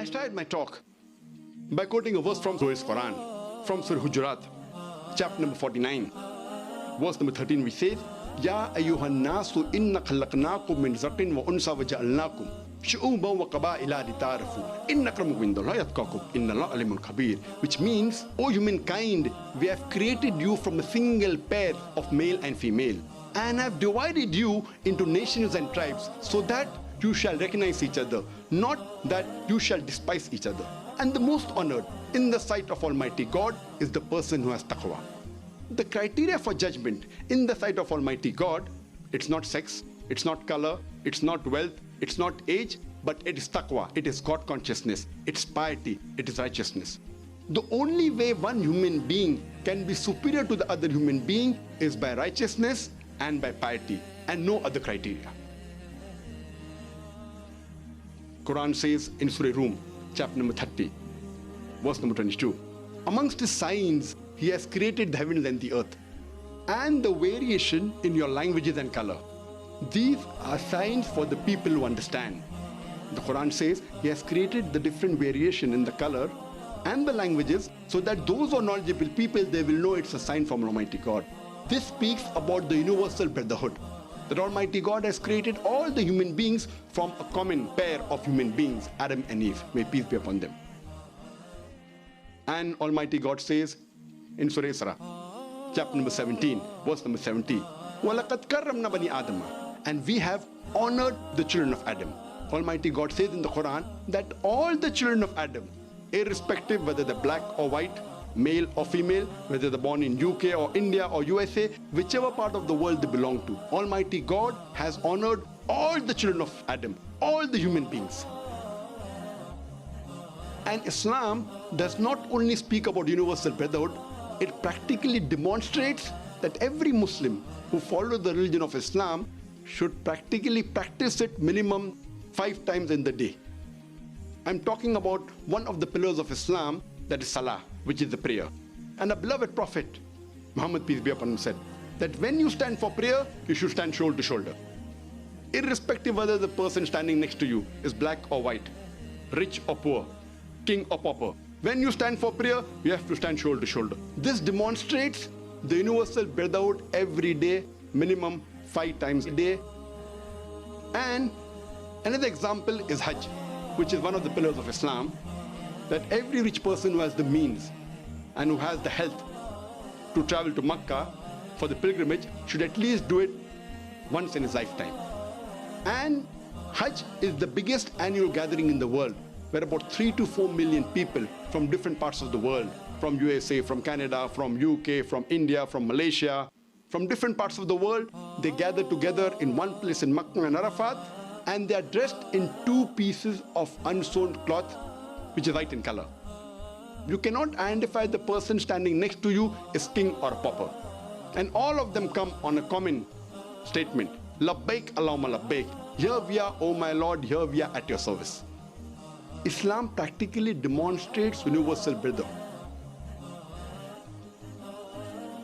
I started my talk by quoting a verse from Surah Quran, from Surah Hujurat, chapter number 49, verse number 13, which says, Ya ayyuhan nasu inna khalaqnakum min zaqin wa unsa wa ja'alnakum shu'uban wa qaba'ila lita'arafu inna akramakum indallahi atqakum innallaha alimun khabir, which means, O humankind, we have created you from a single pair of male and female, and have divided you into nations and tribes, so that you shall recognize each other, not that you shall despise each other. And the most honored in the sight of Almighty God is the person who has taqwa. The criteria for judgment in the sight of Almighty God, it's not sex, it's not color, it's not wealth, it's not age, but it is taqwa, it is God consciousness, it's piety, it is righteousness. The only way one human being can be superior to the other human being is by righteousness and by piety, and no other criteria. Quran says in Surah Rum, chapter number 30, verse number 22, amongst his signs, he has created the heavens and the earth, and the variation in your languages and color. These are signs for the people who understand. The Quran says he has created the different variation in the color and the languages, so that those who are knowledgeable people, they will know it's a sign from Almighty God. This speaks about the universal brotherhood, that Almighty God has created all the human beings from a common pair of human beings, Adam and Eve, may peace be upon them. And Almighty God says in Surah Isra, chapter number 17, verse number 70, وَلَقَدْ كَرَّمْنَا بَنِي آدَمَ, and we have honored the children of Adam. Almighty God says in the Quran that all the children of Adam, irrespective whether they're black or white, male or female, whether they're born in UK or India or USA, whichever part of the world they belong to, Almighty God has honored all the children of Adam, all the human beings. And Islam does not only speak about universal brotherhood, it practically demonstrates that every Muslim who follows the religion of Islam should practically practice it minimum 5 times in the day. I'm talking about one of the pillars of Islam, that is Salah, which is the prayer. And a beloved Prophet, Muhammad peace be upon him, said that when you stand for prayer, you should stand shoulder to shoulder, irrespective whether the person standing next to you is black or white, rich or poor, king or pauper. When you stand for prayer, you have to stand shoulder to shoulder. This demonstrates the universal brotherhood every day, minimum 5 times a day. And another example is Hajj, which is one of the pillars of Islam, that every rich person who has the means and who has the health to travel to Makkah for the pilgrimage should at least do it once in his lifetime. And Hajj is the biggest annual gathering in the world, where about 3 to 4 million people from different parts of the world, from USA, from Canada, from UK, from India, from Malaysia, from different parts of the world, they gather together in one place in Makkah and Arafat, and they are dressed in 2 pieces of unsewn cloth, which is white in color. You cannot identify the person standing next to you as king or a pauper. And all of them come on a common statement, Labbaik Allahumma Labbaik, here we are, O my Lord, here we are at your service. Islam practically demonstrates universal brotherhood.